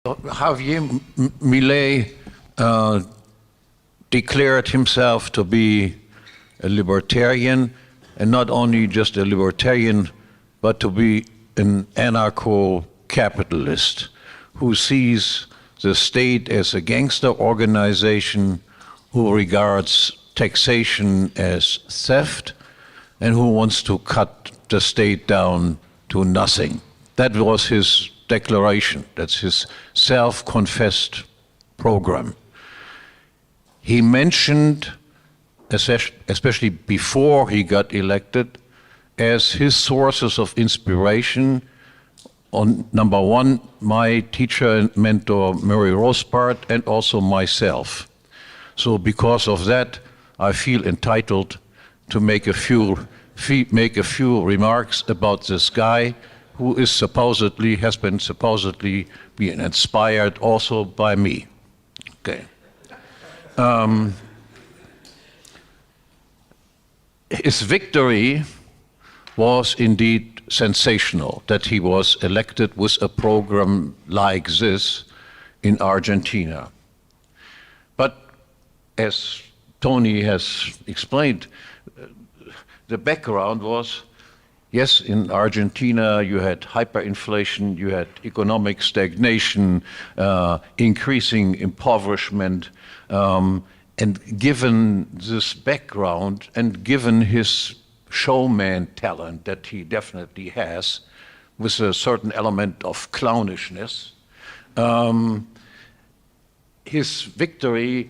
Javier Milei declared himself to be a libertarian, and not only just a libertarian, but to be an anarcho-capitalist who sees the state as a gangster organization, who regards taxation as theft, and who wants to cut the state down to nothing. That was his declaration. That's his self-confessed program. He mentioned, especially before he got elected, as his sources of inspiration, on number one, my teacher and mentor, Murray Rothbard, and also myself. So because of that, I feel entitled to make a few remarks about this guy who is has been supposedly being inspired also by me. Okay. His victory was indeed sensational, that he was elected with a program like this in Argentina. But as Tony has explained, the background was, yes, in Argentina you had hyperinflation, you had economic stagnation, increasing impoverishment, and given this background and given his showman talent that he definitely has, with a certain element of clownishness, his victory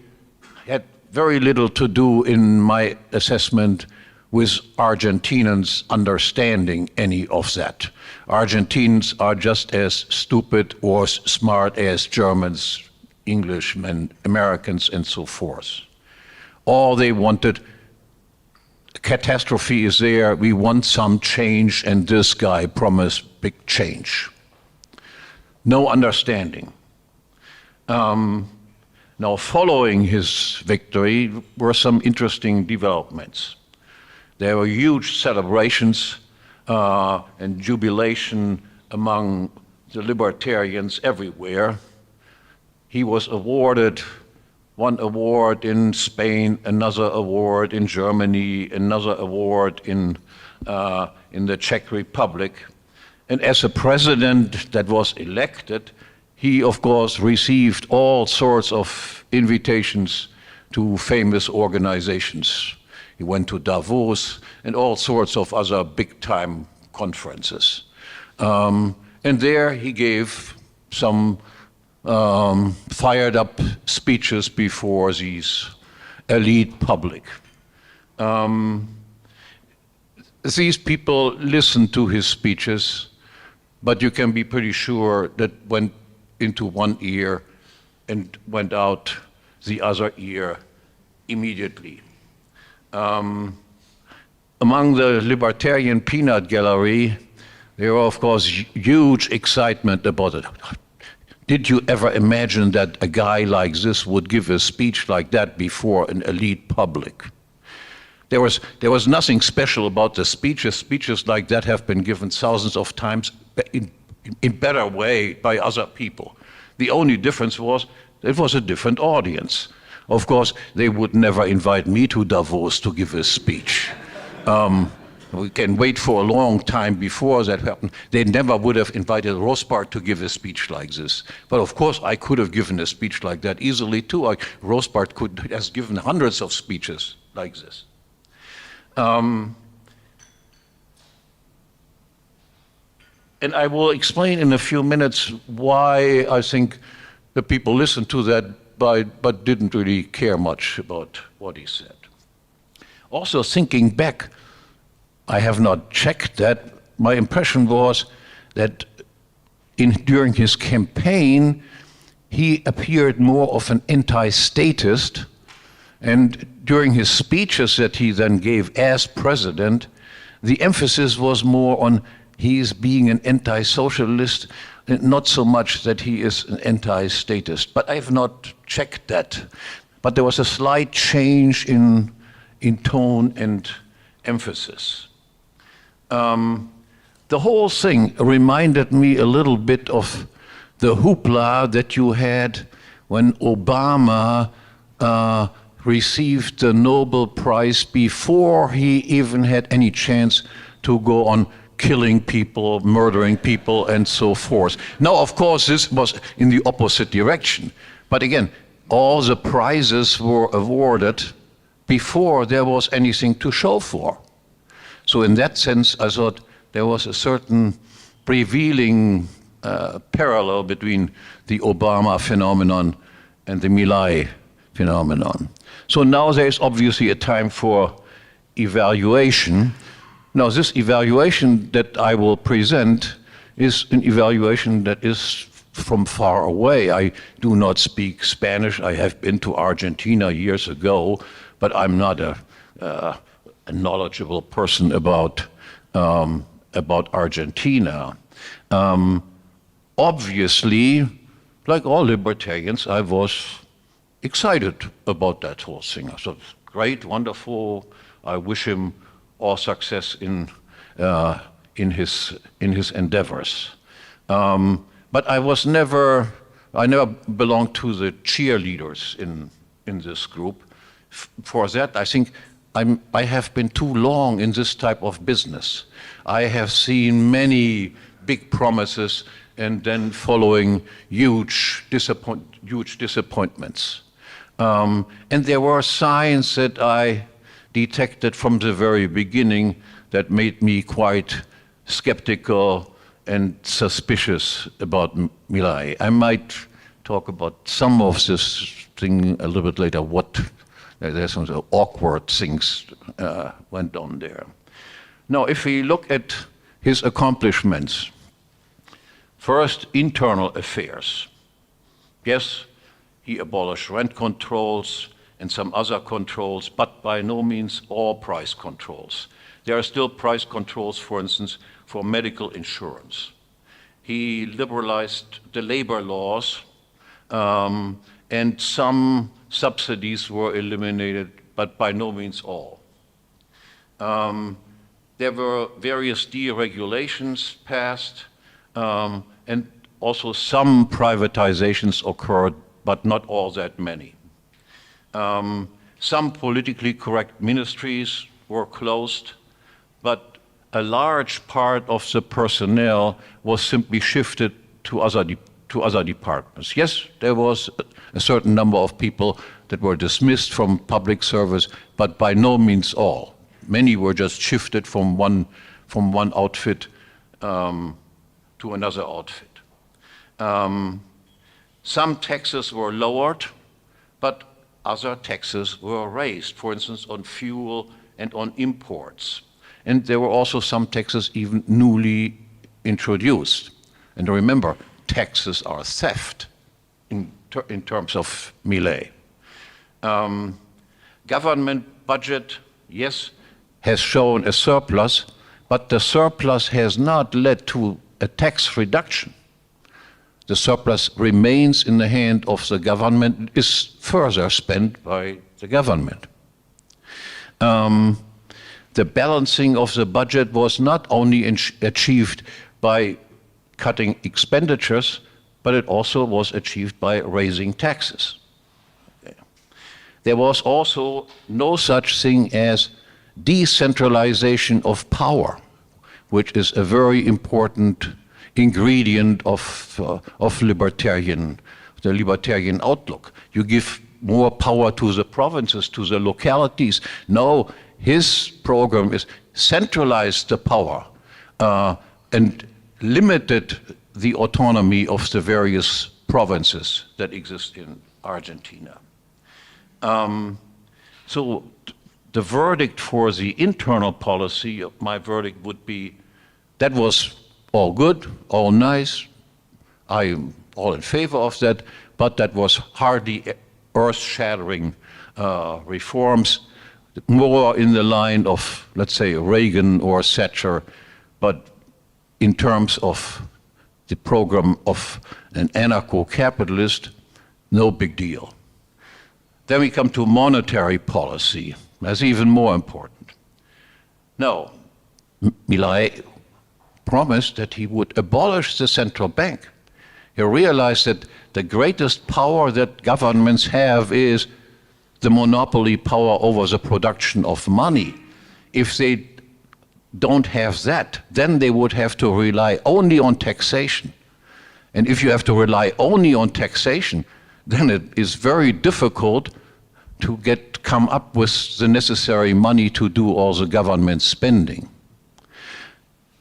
had very little to do, in my assessment, with Argentinians understanding any of that. Argentines are just as stupid or smart as Germans, Englishmen, Americans, and so forth. All they wanted, catastrophe is there, we want some change, and this guy promised big change. No understanding. Now, following his victory were some interesting developments. There were huge celebrations and jubilation among the libertarians everywhere. He was awarded one award in Spain, another award in Germany, another award in the Czech Republic. And as a president that was elected, he, of course, received all sorts of invitations to famous organizations. He went to Davos and all sorts of other big-time conferences. And there he gave some fired-up speeches before these elite public. These people listened to his speeches, but you can be pretty sure that went into one ear and went out the other ear immediately. Among the libertarian peanut gallery, there was, of course, huge excitement about it. Did you ever imagine that a guy like this would give a speech like that before an elite public? There was nothing special about the speeches. Speeches like that have been given thousands of times in better way by other people. The only difference was it was a different audience. Of course, they would never invite me to Davos to give a speech. We can wait for a long time before that happened. They never would have invited Rothbard to give a speech like this. But of course, I could have given a speech like that easily too. Rothbard has given hundreds of speeches like this. And I will explain in a few minutes why I think the people listened to that but didn't really care much about what he said. Also, thinking back, I have not checked that. My impression was that during his campaign, he appeared more of an anti-statist, and during his speeches that he then gave as president, the emphasis was more on he's being an anti-socialist, not so much that he is an anti-statist. But I have not checked that. But there was a slight change in tone and emphasis. The whole thing reminded me a little bit of the hoopla that you had when Obama received the Nobel Prize before he even had any chance to go on killing people, murdering people, and so forth. Now, of course, this was in the opposite direction. But again, all the prizes were awarded before there was anything to show for. So in that sense, I thought there was a certain revealing parallel between the Obama phenomenon and the Milei phenomenon. So now there's obviously a time for evaluation. Now this evaluation that I will present is an evaluation that is from far away. I do not speak Spanish. I have been to Argentina years ago, but I'm not a knowledgeable person about Argentina. Obviously, like all libertarians, I was excited about that whole thing. I thought, great, wonderful. I wish him all success in his endeavors. But I never belonged to the cheerleaders in this group. For that, I think I have been too long in this type of business. I have seen many big promises and then following huge disappointments. And there were signs that I detected from the very beginning that made me quite skeptical and suspicious about Milei. I might talk about some of this thing a little bit later, there's some awkward things went on there. Now, if we look at his accomplishments, first, internal affairs. Yes, he abolished rent controls and some other controls, but by no means all price controls. There are still price controls, for instance, for medical insurance. He liberalized the labor laws, and some subsidies were eliminated, but by no means all. There were various deregulations passed, and also some privatizations occurred, but not all that many. Some politically correct ministries were closed, but a large part of the personnel was simply shifted to other departments. Yes, there was a certain number of people that were dismissed from public service, but by no means all. Many were just shifted from one outfit to another outfit. Some taxes were lowered, but other taxes were raised, for instance, on fuel and on imports. And there were also some taxes even newly introduced. And remember, taxes are theft in terms of Milei. Government budget, yes, has shown a surplus, but the surplus has not led to a tax reduction. The surplus remains in the hand of the government, is further spent by the government. The balancing of the budget was not only achieved by cutting expenditures, but it also was achieved by raising taxes. There was also no such thing as decentralization of power, which is a very important ingredient of the libertarian outlook. You give more power to the provinces, to the localities. No, his program is centralize the power and limited the autonomy of the various provinces that exist in Argentina. So the verdict for the internal policy, my verdict would be, that was all good, all nice, I am all in favor of that, but that was hardly earth-shattering reforms, more in the line of, let's say, Reagan or Thatcher, but in terms of the program of an anarcho-capitalist, no big deal. Then we come to monetary policy. That's even more important. Now, Milei promised that he would abolish the central bank. He realized that the greatest power that governments have is the monopoly power over the production of money. If they don't have that, then they would have to rely only on taxation. And if you have to rely only on taxation, then it is very difficult to come up with the necessary money to do all the government spending.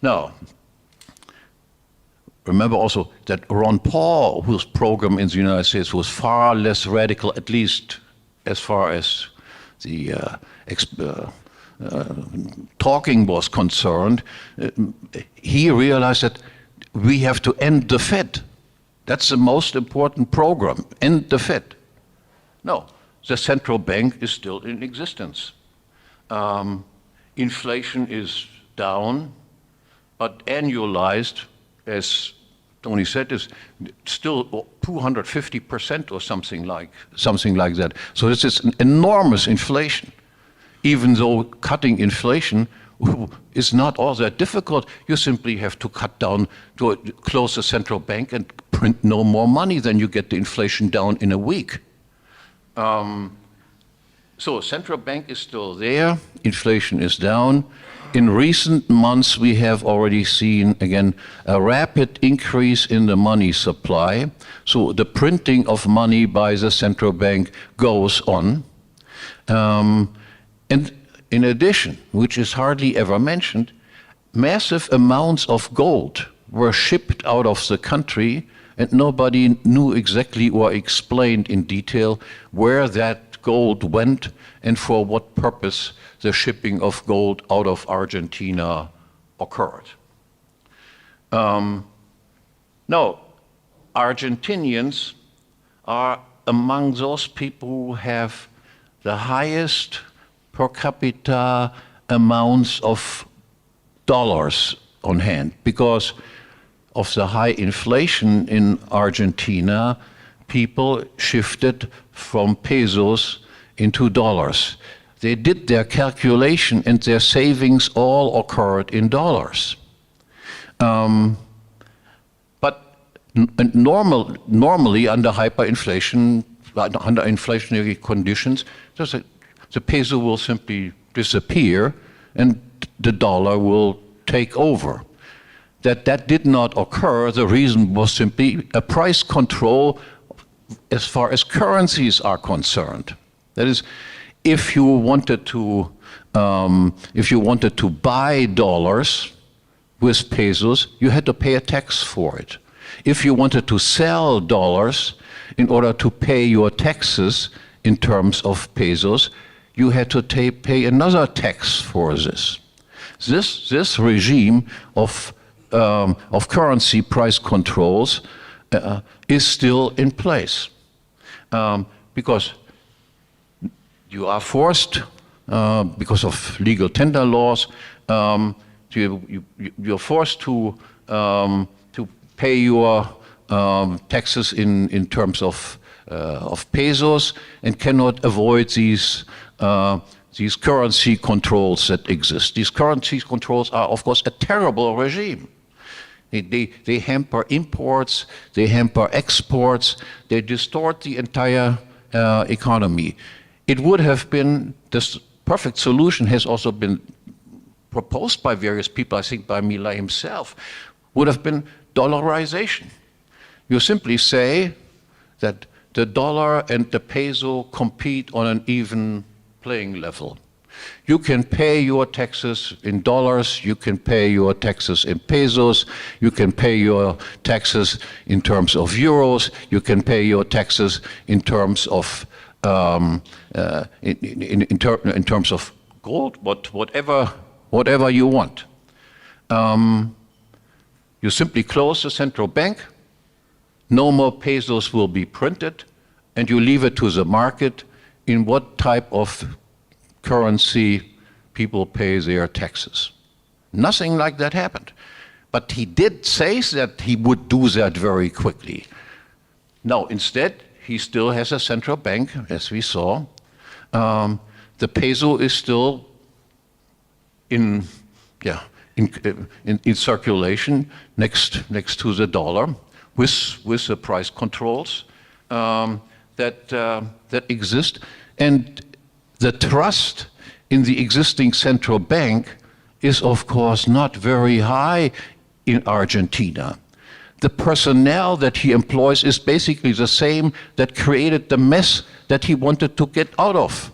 Now, remember also that Ron Paul, whose program in the United States was far less radical, at least as far as the talking was concerned, he realized that we have to end the Fed. That's the most important program, end the Fed. No, the central bank is still in existence. Inflation is down, but annualized, as Tony said, is still 250% or something like that. So this is an enormous inflation. Even though cutting inflation is not all that difficult, you simply have to cut down, to close the central bank and print no more money, then you get the inflation down in a week. So central bank is still there, inflation is down. In recent months, we have already seen, again, a rapid increase in the money supply. So the printing of money by the central bank goes on. And in addition, which is hardly ever mentioned, massive amounts of gold were shipped out of the country, and nobody knew exactly or explained in detail where that gold went and for what purpose the shipping of gold out of Argentina occurred. Now, Argentinians are among those people who have the highest per capita amounts of dollars on hand. Because of the high inflation in Argentina, people shifted from pesos into dollars. They did their calculation and their savings all occurred in dollars. But normally under hyperinflation, under inflationary conditions, the peso will simply disappear and the dollar will take over. That did not occur. The reason was simply a price control as far as currencies are concerned. That is, if you wanted to buy dollars with pesos, you had to pay a tax for it. If you wanted to sell dollars, in order to pay your taxes in terms of pesos, you had to pay another tax for this. This regime of currency price controls is still in place because you are forced, because of legal tender laws, you're forced to pay your taxes in terms of pesos and cannot avoid these currency controls that exist. These currency controls are, of course, a terrible regime. They hamper imports, they hamper exports, they distort the entire economy. It would have been, this perfect solution has also been proposed by various people, I think by Milei himself, would have been dollarization. You simply say that the dollar and the peso compete on an even playing level. You can pay your taxes in dollars, you can pay your taxes in pesos, you can pay your taxes in terms of euros, you can pay your taxes in terms of in terms of gold, whatever you want. You simply close the central bank, no more pesos will be printed, and you leave it to the market in what type of currency people pay their taxes. Nothing like that happened. But he did say that he would do that very quickly. No, instead, he still has a central bank, as we saw. The peso is still in circulation next to the dollar. with the price controls that exist. And the trust in the existing central bank is, of course, not very high in Argentina. The personnel that he employs is basically the same that created the mess that he wanted to get out of.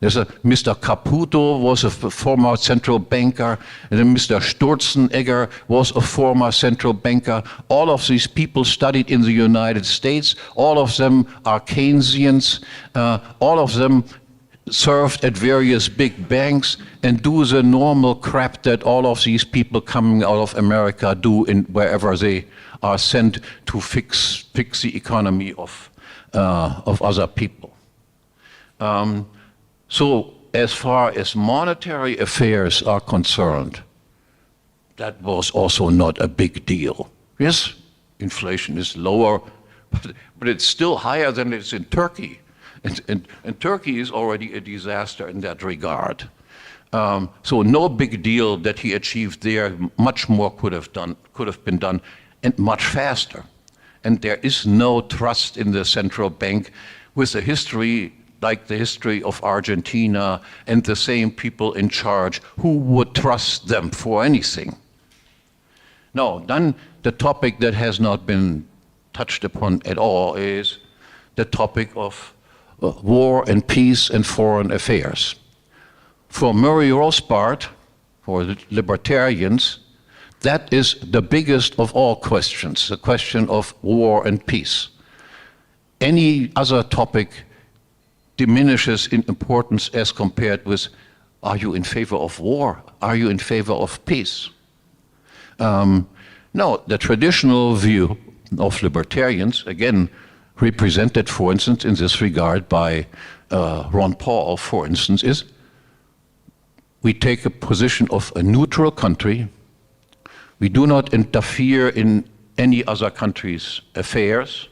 There's a Mr. Caputo was a former central banker, and then Mr. Sturzenegger was a former central banker. All of these people studied in the United States. All of them are Keynesians. All of them served at various big banks and do the normal crap that all of these people coming out of America do in wherever they are sent to fix the economy of other people. So as far as monetary affairs are concerned, that was also not a big deal. Yes, inflation is lower, but it's still higher than it's in Turkey. And Turkey is already a disaster in that regard. So no big deal that he achieved there. Much more could have been done, and much faster. And there is no trust in the central bank with a history like the history of Argentina and the same people in charge. Who would trust them for anything? No, then the topic that has not been touched upon at all is the topic of war and peace and foreign affairs. For Murray Rothbard, for the libertarians, that is the biggest of all questions, the question of war and peace. Any other topic diminishes in importance as compared with, are you in favor of war? Are you in favor of peace? No, the traditional view of libertarians, again, represented, for instance, in this regard by Ron Paul, for instance, is we take a position of a neutral country. We do not interfere in any other country's affairs.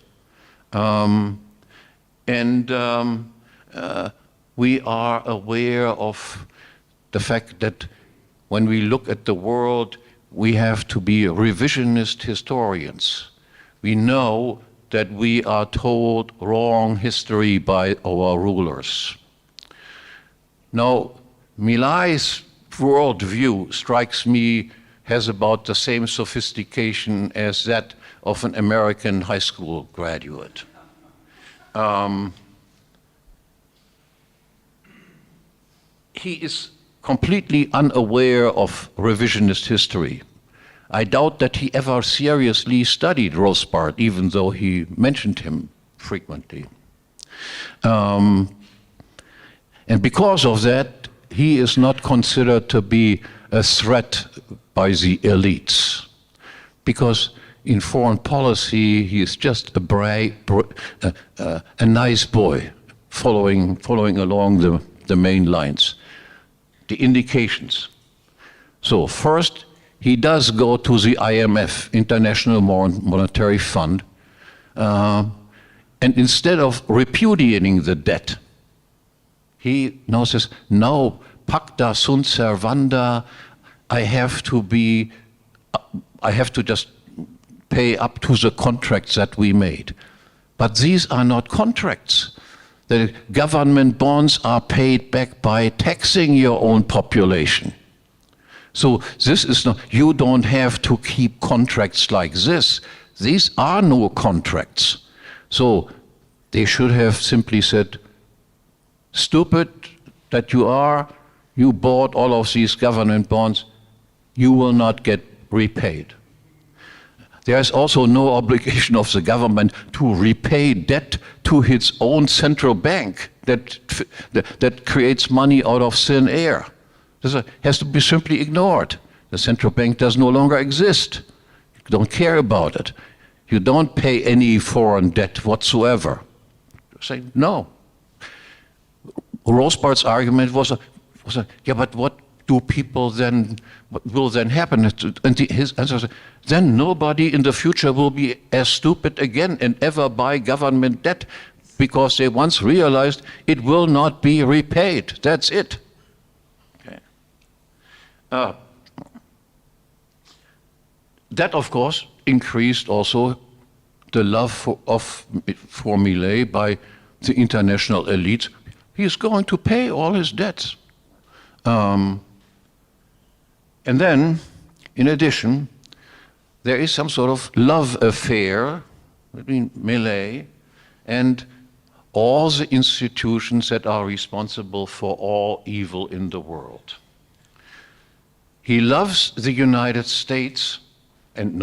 We are aware of the fact that when we look at the world, we have to be revisionist historians. We know that we are told wrong history by our rulers. Now, Milei's worldview strikes me has about the same sophistication as that of an American high school graduate. He is completely unaware of revisionist history. I doubt that he ever seriously studied Rothbard, even though he mentioned him frequently. And because of that, he is not considered to be a threat by the elites. Because in foreign policy, he is just a nice boy following along the main lines. The indications. So first, he does go to the IMF, International Monetary Fund, and instead of repudiating the debt, he now says, no, pacta sunt servanda, I have to just pay up to the contracts that we made. But these are not contracts. The government bonds are paid back by taxing your own population. So this is not, you don't have to keep contracts like this. These are no contracts. So they should have simply said, stupid that you are, you bought all of these government bonds, you will not get repaid. There is also no obligation of the government to repay debt to its own central bank that creates money out of thin air. This has to be simply ignored. The central bank does no longer exist. You don't care about it. You don't pay any foreign debt whatsoever. Say no. Rothbard's argument was, yeah, but what do people then, what will then happen? And his answer was, then nobody in the future will be as stupid again and ever buy government debt because they once realized it will not be repaid. That's it. Okay. That, of course, increased also the love for Milei by the international elite, he's going to pay all his debts. And then, in addition, there is some sort of love affair between Milei and all the institutions that are responsible for all evil in the world. He loves the United States, and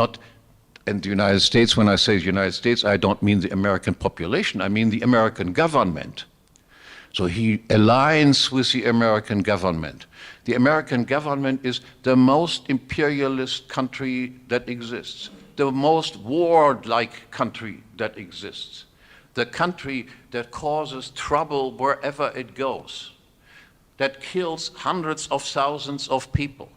the United States, when I say the United States, I don't mean the American population, I mean the American government. So he aligns with the American government. The American government is the most imperialist country that exists, the most warlike country that exists, the country that causes trouble wherever it goes, that kills hundreds of thousands of people.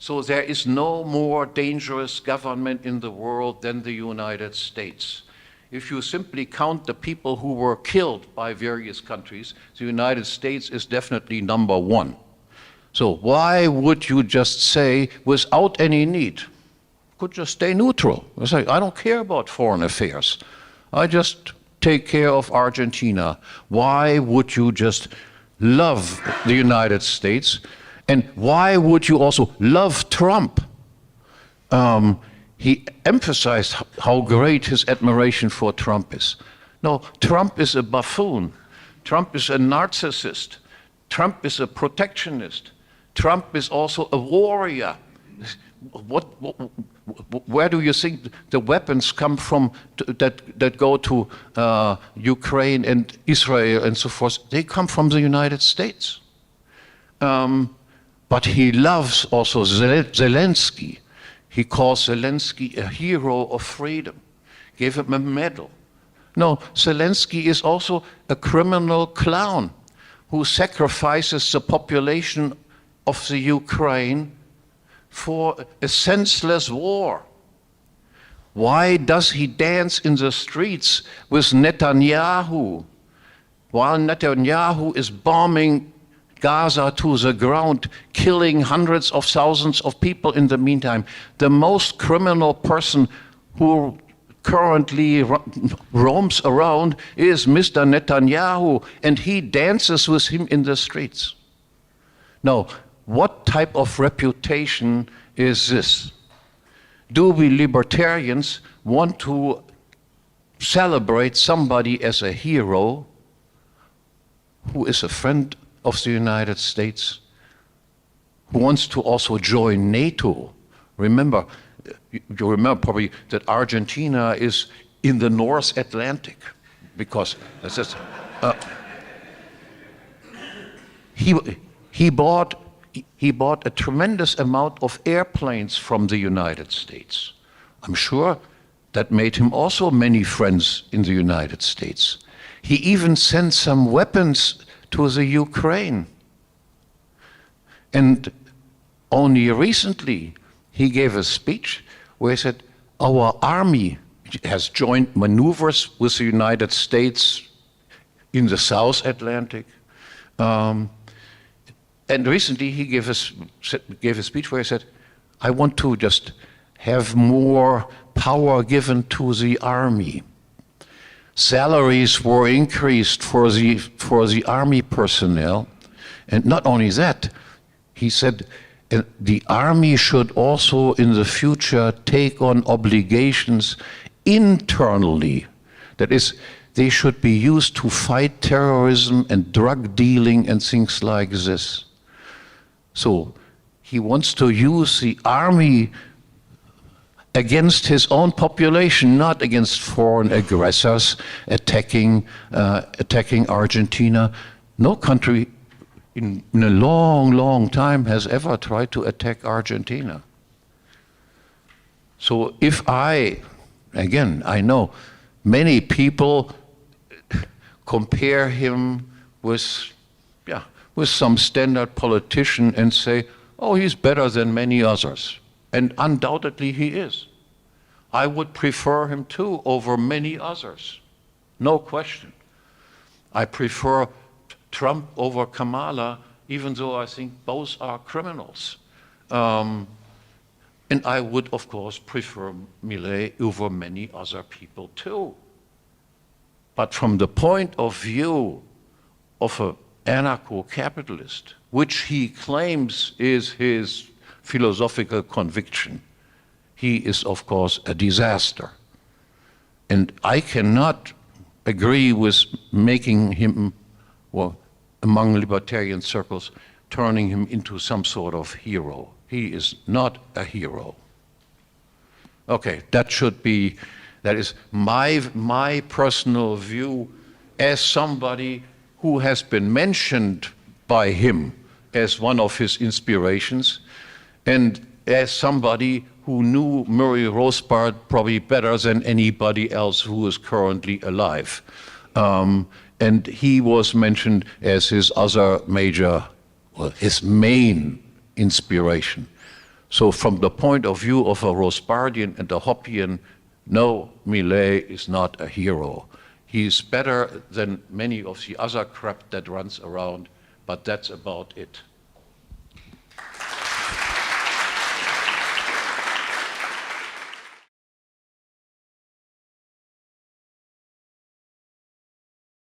So there is no more dangerous government in the world than the United States. If you simply count the people who were killed by various countries, the United States is definitely number one. So why would you just say, without any need, could just stay neutral? I say, I don't care about foreign affairs. I just take care of Argentina. Why would you just love the United States? And why would you also love Trump? He emphasized how great his admiration for Trump is. No, Trump is a buffoon. Trump is a narcissist. Trump is a protectionist. Trump is also a warrior. Where do you think the weapons come from that go to Ukraine and Israel and so forth? They come from the United States. But he loves also Zelensky. He calls Zelensky a hero of freedom, gave him a medal. No, Zelensky is also a criminal clown who sacrifices the population of the Ukraine for a senseless war. Why does he dance in the streets with Netanyahu while Netanyahu is bombing Gaza to the ground, killing hundreds of thousands of people in the meantime? The most criminal person who currently roams around is Mr. Netanyahu, and he dances with him in the streets. Now, what type of reputation is this? Do we libertarians want to celebrate somebody as a hero who is a friend of the United States, who wants to also join NATO? Remember, you remember probably that Argentina is in the North Atlantic, because that's just, he bought a tremendous amount of airplanes from the United States. I'm sure that made him also many friends in the United States. He even sent some weapons to the Ukraine. And only recently he gave a speech where he said, our army has joined maneuvers with the United States in the South Atlantic. And recently he gave a speech where he said, I want to just have more power given to the army. Salaries were increased for the army personnel. And not only that, he said the army should also in the future take on obligations internally. That is, they should be used to fight terrorism and drug dealing and things like this. So he wants to use the army against his own population, not against foreign aggressors attacking Argentina. No country in a long, long time has ever tried to attack Argentina. So if again, I know many people compare him with some standard politician and say, oh, he's better than many others. And undoubtedly he is. I would prefer him too over many others, no question. I prefer Trump over Kamala, even though I think both are criminals. And I would, of course, prefer Milei over many other people too. But from the point of view of an anarcho-capitalist, which he claims is his philosophical conviction, he is, of course, a disaster. And I cannot agree with making him, well, among libertarian circles, turning him into some sort of hero. He is not a hero. Okay, that is my personal view as somebody who has been mentioned by him as one of his inspirations, and as somebody who knew Murray Rothbard probably better than anybody else who is currently alive. And he was mentioned as his other major, well, his main inspiration. So from the point of view of a Rothbardian and a Hoppian, no, Milei is not a hero. He's better than many of the other crap that runs around, but that's about it.